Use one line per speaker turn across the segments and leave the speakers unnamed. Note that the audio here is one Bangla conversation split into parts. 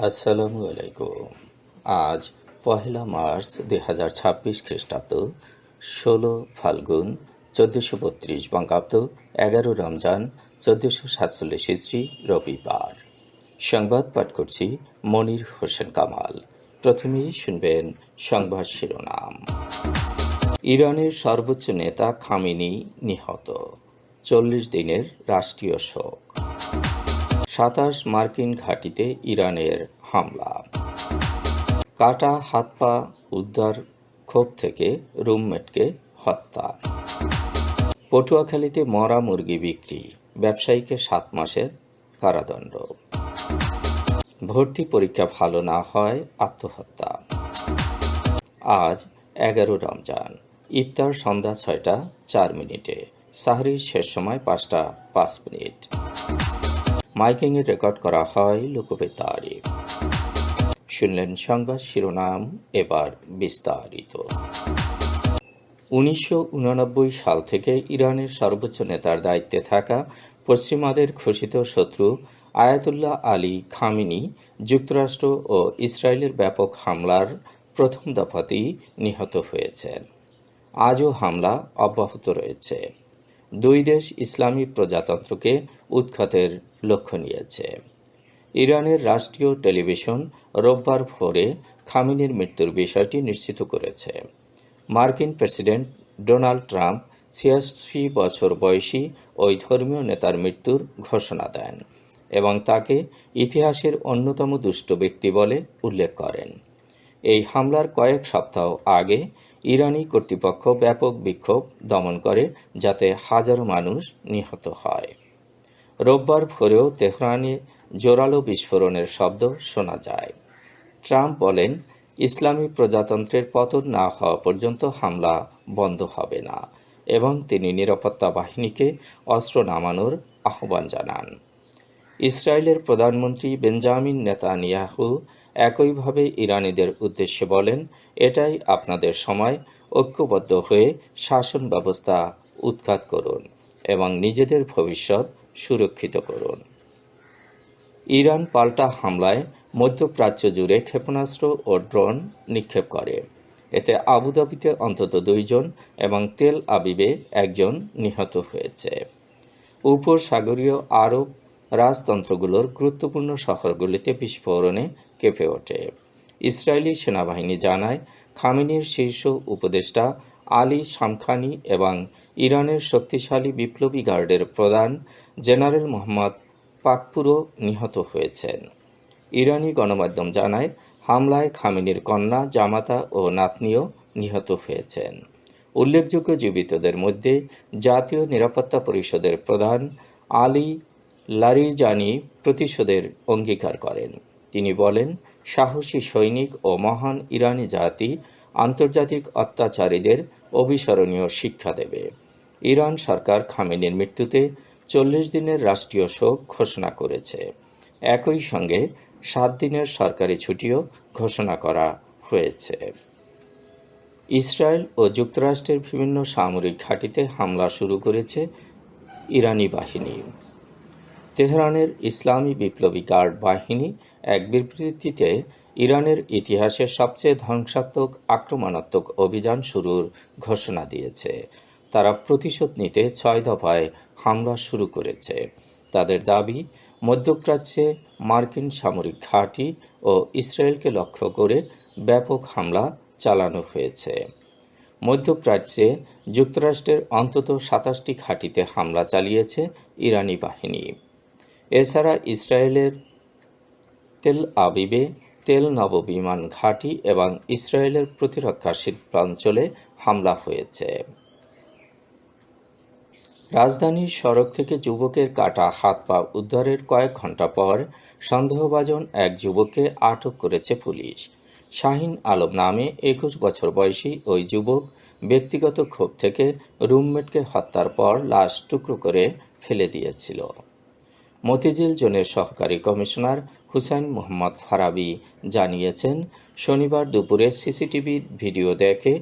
আসসালামু আলাইকুম। আজ 1 মার্চ 2026 খ্রিস্টাব্দ, 16 ফাল্গুন 1432 বঙ্গাব্দ, 11 রমজান 1447 হিজরি, রবিবার। সংবাদ পাঠ করছি মনির হোসেন কামাল। প্রথমেই শুনবেন সংবাদ শিরোনাম। ইরানের সর্বোচ্চ নেতা খামেনি নিহত, 40 দিনের রাষ্ট্রীয় শোক। 27 মার্কিন ঘাঁটিতে ইরানের হামলা। কাটা হাত পা উদ্ধার, ক্ষোভ থেকে রুমমেটকে হত্যা। পটুয়াখালীতে মরা মুরগি বিক্রি, ব্যবসায়ীকে 7 মাসের কারাদণ্ড। ভর্তি পরীক্ষা ভালো না হয় আত্মহত্যা। আজ 11 রমজান। ইফতার সন্ধ্যা 6টা 4 মিনিটে, সাহরির শেষ সময় 5টা 5 মিনিট। মাইকিংয়ে রেকর্ড করা হয় লোকবেতারে। শুনলেন সংবাদ শিরোনাম, এবার বিস্তারিত। 1989 সাল থেকে ইরানের সর্বোচ্চ নেতার দায়িত্বে থাকা পশ্চিমাদের ঘোষিত শত্রু আয়াতুল্লাহ আলী খামেনি যুক্তরাষ্ট্র ও ইসরায়েলের ব্যাপক হামলার প্রথম দফাতেই নিহত হয়েছেন। আজও হামলা অব্যাহত রয়েছে। দুই দেশ ইসলামী প্রজাতন্ত্রকে উৎখাতের লক্ষ্য নিয়েছে। ইরানের রাষ্ট্রীয় টেলিভিশন রোববার ভোরে খামেনির মৃত্যুর বিষয়টি নিশ্চিত করেছে। মার্কিন প্রেসিডেন্ট ডোনাল্ড ট্রাম্প 86 বছর বয়সী ওই ধর্মীয় নেতার মৃত্যুর ঘোষণা দেন এবং তাকে ইতিহাসের অন্যতম দুষ্ট ব্যক্তি বলে উল্লেখ করেন। এই হামলার কয়েক সপ্তাহ আগে ইরানি কর্তৃপক্ষ ব্যাপক বিক্ষোভ দমন করে, যাতে হাজারো মানুষ নিহত হয়। রোববার ভোরেও তেহরানে জোরালো বিস্ফোরণের শব্দ শোনা যায়। ট্রাম্প বলেন, ইসলামী প্রজাতন্ত্রের পতন না হওয়া পর্যন্ত হামলা বন্ধ হবে না এবং তিনি নিরাপত্তা বাহিনীকে অস্ত্র নামানোর আহ্বান জানান। ইসরায়েলের প্রধানমন্ত্রী বেঞ্জামিন নেতানিয়াহু একইভাবে ইরানিদের উদ্দেশ্যে বলেন, এটাই আপনাদের সময়, ঐক্যবদ্ধ হয়ে শাসন ব্যবস্থা উৎখাত করুন এবং নিজেদের ভবিষ্যৎ সুরক্ষিত করুন। ইরান পাল্টা হামলায় মধ্যপ্রাচ্য জুড়ে ক্ষেপণাস্ত্র ও ড্রোন নিক্ষেপ করে। এতে আবুধাবিতে অন্তত 2 জন এবং তেল আবিবে 1 জন নিহত হয়েছে। উপসাগরীয় আরব রাজতন্ত্রগুলোর গুরুত্বপূর্ণ শহরগুলিতে বিস্ফোরণে কেঁপে ওঠে। ইসরায়েলি সেনাবাহিনী জানায়, খামেনির শীর্ষ উপদেষ্টা আলী শামখানি এবং ইরানের শক্তিশালী বিপ্লবী গার্ডের প্রধান জেনারেল মোহাম্মদ পাকপুরও নিহত হয়েছেন। ইরানি গণমাধ্যম জানায়, হামলায় খামেনির কন্যা, জামাতা ও নাতনিও নিহত হয়েছেন। উল্লেখযোগ্য জীবিতদের মধ্যে জাতীয় নিরাপত্তা পরিষদের প্রধান আলী লারিজানি প্রতিশোধের অঙ্গীকার করেন। তিনি বলেন, সাহসী সৈনিক ও মহান ইরানি জাতি আন্তর্জাতিক অত্যাচারীদের অবিস্মরণীয় শিক্ষা দেবে। ইরান সরকার খামেনির মৃত্যুতে 40 দিনের রাষ্ট্রীয় শোক ঘোষণা করেছে। একই সঙ্গে 7 দিনের সরকারি ছুটিও ঘোষণা করা হয়েছে। ইসরায়েল ও যুক্তরাষ্ট্রের বিভিন্ন সামরিক ঘাঁটিতে হামলা শুরু করেছে ইরানি বাহিনী। তেহরানের ইসলামী বিপ্লবী গার্ড বাহিনী এক বিবৃতিতে ইরানের ইতিহাসের সবচেয়ে ধ্বংসাত্মক আক্রমণাত্মক অভিযান শুরুর ঘোষণা দিয়েছে। তারা প্রতিশোধ নিতে 6 দফায় হামলা শুরু করেছে। তাদের দাবি, মধ্যপ্রাচ্যে মার্কিন সামরিক ঘাঁটি ও ইসরায়েলকে লক্ষ্য করে ব্যাপক হামলা চালানো হয়েছে। মধ্যপ্রাচ্যে যুক্তরাষ্ট্রের অন্তত 27টি ঘাঁটিতে হামলা চালিয়েছে ইরানি বাহিনী। এছাড়া ইসরায়েলের তেল আবিবে তেল নভোবিমান ঘাঁটি এবং ইসরায়েলের প্রতিরক্ষা শিল্পাঞ্চলে হামলা হয়েছে। রাজধানীর সড়ক থেকে যুবকের কাটা হাত পা উদ্ধারের কয়েক ঘণ্টা পর সন্দেহভাজন এক যুবককে আটক করেছে পুলিশ। শাহিন আলম নামে 21 বছর বয়সী ওই যুবক ব্যক্তিগত ক্ষোভ থেকে রুমমেটকে হত্যার পর লাশ টুকরো করে ফেলে দিয়েছিল। মতিঝিল জোনের সহকারী কমিশনার হুসাইন মোহাম্মদ ফারাবি জানিয়েছেন, শনিবার দুপুরে সিসিটিভি ভিডিও দেখে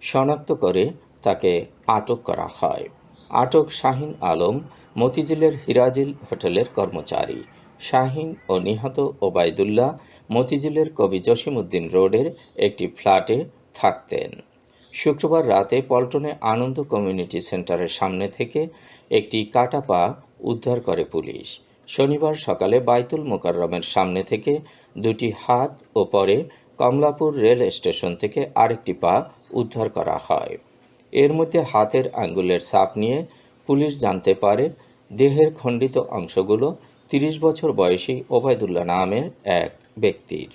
শনাক্ত করে তাকে আটক করা হয়। আটক শাহিন আলম মতিঝিলের হিরাজিল হোটেলের কর্মচারী। শাহিন ও নিহত ওবায়দুল্লাহ মতিঝিলের কবি জসিমউদ্দিন রোডের একটি ফ্ল্যাটে থাকতেন। শুক্রবার রাতে পল্টনে আনন্দ কমিউনিটি সেন্টারের সামনে থেকে একটি কাটা পা উদ্ধার করে পুলিশ। শনিবার সকালে বাইতুল মোকাররমের সামনে থেকে দুটি হাত ও পরে কমলাপুর রেল স্টেশন থেকে আরেকটি পা উদ্ধার করা হয়। এর মধ্যে হাতের আঙ্গুলের ছাপ নিয়ে পুলিশ জানতে পারে দেহের খণ্ডিত অংশগুলো ৩০ বছর বয়সী ওবায়দুল্লাহ নামের এক ব্যক্তির।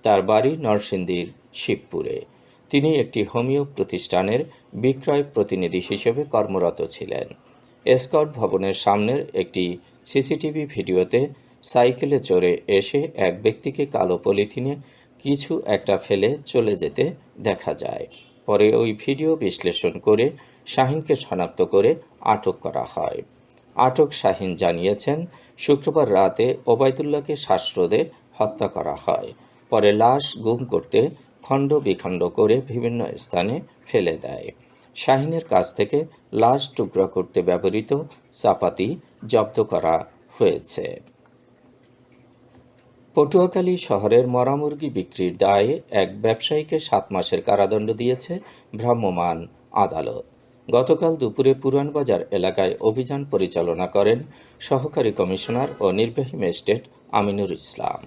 তার বাড়ি নরসিংদীর শিবপুরে। তিনি একটি হোমিও প্রতিষ্ঠানের বিক্রয় প্রতিনিধি হিসেবে কর্মরত ছিলেন। এসকর্ট ভবনের সামনের একটি সিসিটিভি ভিডিওতে সাইকেলে চড়ে এসে এক ব্যক্তিকে কালো পলিথিনে কিছু একটা ফেলে চলে যেতে দেখা যায়। পরে ওই ভিডিও বিশ্লেষণ করে শাহিনকে শনাক্ত করে আটক করা হয়। আটক শাহিন জানিয়েছেন, শুক্রবার রাতে ওবায়দুল্লাহকে শ্বাসরোধে হত্যা করা হয়। পরে লাশ গুম করতে খণ্ড বিখণ্ড করে বিভিন্ন স্থানে ফেলে দেয়। শাহিনের কাছ থেকে লাশ টুকরা করতে ব্যবহৃত চাপাতি জব্দ করা হয়েছে। পটুয়াখালী শহরের মরামুরগি বিক্রির দায়ে এক ব্যবসায়ীকে 7 মাসের কারাদণ্ড দিয়েছে ভ্রাম্যমাণ আদালত। গতকাল দুপুরে পুরানবাজার এলাকায় অভিযান পরিচালনা করেন সহকারী কমিশনার ও নির্বাহী ম্যাজিস্ট্রেট আমিনুর ইসলাম।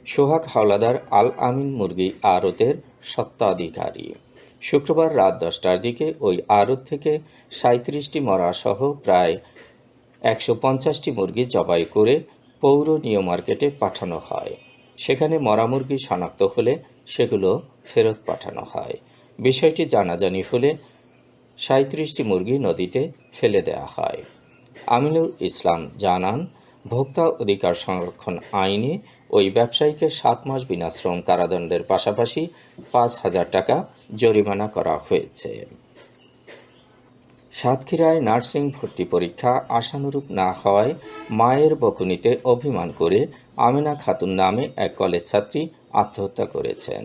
সোহাগ হাওলাদার আল আমিন মুরগি আড়তের স্বত্বাধিকারী। শুক্রবার রাত 10টার দিকে ওই আড়ত থেকে 37টি মরা সহ প্রায় 150টি মুরগি জবাই করে পৌর নিউ মার্কেটে পাঠানো হয়। সেখানে মরা মুরগি শনাক্ত হলে সেগুলো ফেরত পাঠানো হয়। বিষয়টি জানাজানি হলে 37টি মুরগি নদীতে ফেলে দেওয়া হয়। আমিনুর ইসলাম জানান, ভোক্তা অধিকার সংরক্ষণ আইনে ওই ব্যবসায়ীকে 7 মাস বিনাশ্রম কারাদণ্ডের পাশাপাশি 5,000 টাকা জরিমানা করা হয়েছে। সাতক্ষীরায় নার্সিং ভর্তি পরীক্ষা আশানুরূপ না হওয়ায় মায়ের বকুনিতে অভিমান করে আমেনা খাতুন নামে এক কলেজ ছাত্রী আত্মহত্যা করেছেন।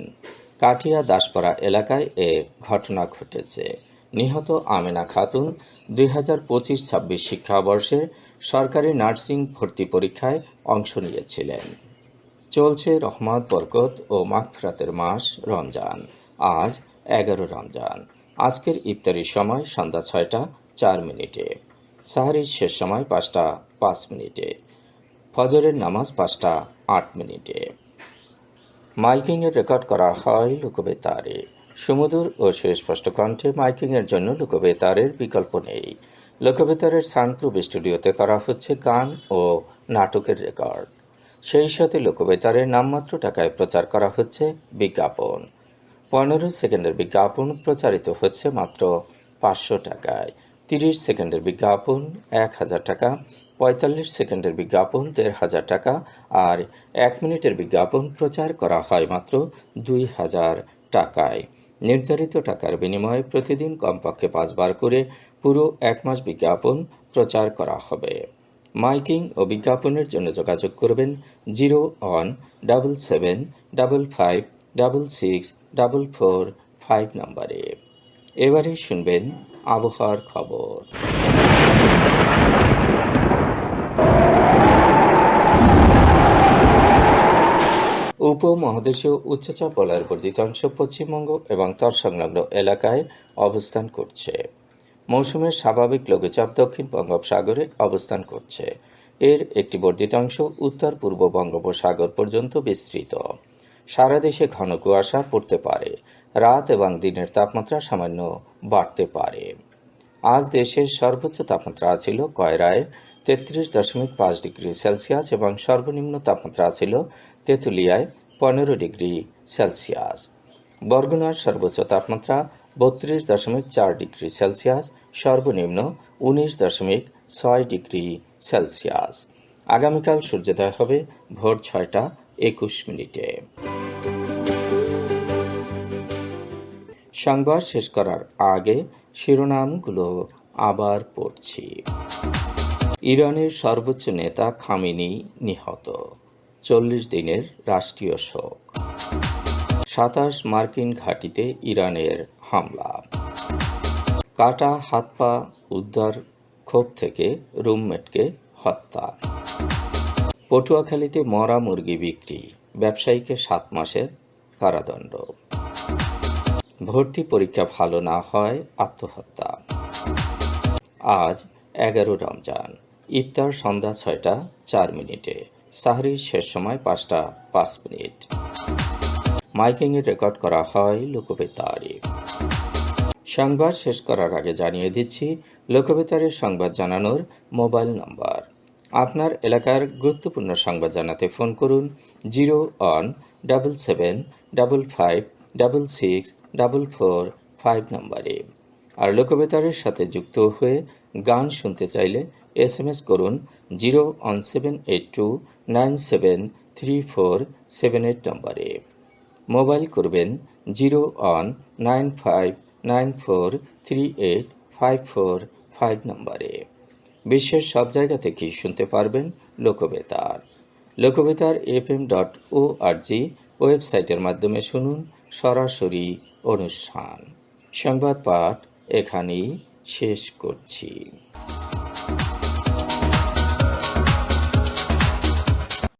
কাঠিয়া দাসপাড়া এলাকায় এ ঘটনা ঘটেছে। নিহত আমেনা খাতুন 2025-26 শিক্ষাবর্ষের সরকারি নার্সিং ভর্তি পরীক্ষায় অংশ নিয়েছিলেন। চলছে রহমত, বরকত ও মাগফিরাতের মাস রমজান। আজ 11 রমজান। আজকের ইফতারির সময় সন্ধ্যা 6টা 4 মিনিটে, সাহারির শেষ সময় 5টা 5 মিনিটে, ফজরের নামাজ 5টা 8 মিনিটে। মাইকিংয়ের রেকর্ড করা হয় লোকবেতারে। সুমধুর ও সুস্পষ্ট কণ্ঠে মাইকিংয়ের জন্য লোকবেতারের বিকল্প নেই। লোকবেতারের সাউন্ডপ্রুফ স্টুডিওতে করা হচ্ছে গান ও নাটকের রেকর্ড। সেই সাথে লোকবেতারের নামমাত্র টাকায় প্রচার করা হচ্ছে বিজ্ঞাপন। 15 সেকেন্ডের বিজ্ঞাপন প্রচারিত হচ্ছে মাত্র 500 টাকায়। 30 সেকেন্ডের বিজ্ঞাপন 1000 টাকা, 45 সেকেন্ডের বিজ্ঞাপন 1500 টাকা আর 1 মিনিটের বিজ্ঞাপন প্রচার করা হয় মাত্র 2000 টাকায়। নির্ধারিত টাকার বিনিময়ে প্রতিদিন কমপক্ষে 5 বার করে পুরো 1 মাস বিজ্ঞাপন প্রচার করা হবে। মাইকিং ও বিজ্ঞাপনের জন্য যোগাযোগ করবেন 01755564445 নম্বরে। এবারে শুনবেন আবহাওয়ার খবর। উপমহাদেশীয় উচ্চচাপ বলয়ের বর্ধিত অংশ পশ্চিমবঙ্গ এবং তৎসংলগ্ন এলাকায় অবস্থান করছে। মৌসুমের স্বাভাবিক লঘুচাপ দক্ষিণ বঙ্গোপসাগরে অবস্থান করছে। এর একটি বর্ধিত অংশ উত্তর পূর্ব বঙ্গোপসাগর পর্যন্ত বিস্তৃত। সারা দেশে ঘন কুয়াশা পড়তে পারে। রাত এবং দিনের তাপমাত্রা সামান্য বাড়তে পারে। আজ দেশের সর্বোচ্চ তাপমাত্রা ছিল কয়রায় 33.5 ডিগ্রি সেলসিয়াস এবং সর্বনিম্ন তাপমাত্রা ছিল তেঁতুলিয়ায় 15 ডিগ্রি সেলসিয়াস। বরগুনার সর্বোচ্চ তাপমাত্রা 32.4 ডিগ্রি সেলসিয়াস, সর্বনিম্ন 19.6 ডিগ্রি সেলসিয়াস। আগামীকাল সূর্যোদয় হবে ভোর 6টা 21 মিনিটে। সংবাদ শেষ করার আগে শিরোনামগুলো আবার পড়ছি। ইরানের সর্বোচ্চ নেতা খামেনি নিহত, 40 দিনের রাষ্ট্রীয় শোক। 27 মার্কিন ঘাঁটিতে ইরানের হামলা। কাটা হাত পা উদ্ধার, ক্ষোভ থেকে রুমমেটকে হত্যা। পটুয়াখালীতে মরা মুরগি বিক্রি, ব্যবসায়ীকে 7 মাসের কারাদণ্ড। ভর্তি পরীক্ষা ভালো না হয় আত্মহত্যা। আজ 11 রমজান। ইফতার সন্ধ্যা 6টা 4 মিনিটে। সাহরির শেষ সময় 5টা 5 মিনিট। মাইকিংয়ে রেকর্ড করা হয় লোকবেতারে। সংবাদ শেষ করার আগে জানিয়ে দিচ্ছি লোকবেতারের সংবাদ জানানোর মোবাইল নম্বর। আপনার এলাকার গুরুত্বপূর্ণ সংবাদ জানাতে ফোন করুন 0-1-755-666-445 নম্বরে। আর লোকবেতারের সাথে যুক্ত হয়ে গান শুনতে চাইলে SMS করুন 01782973478 নম্বরে। মোবাইল করবেন 01959438545 নম্বরে। বিশ্বের সব জায়গা থেকেই শুনতে পারবেন লোকবেতার। লোকবেতার FM.org ওয়েবসাইটের মাধ্যমে শুনুন সরাসরি অনুষ্ঠান। সংবাদ পাঠ এখানেই শেষ করছি।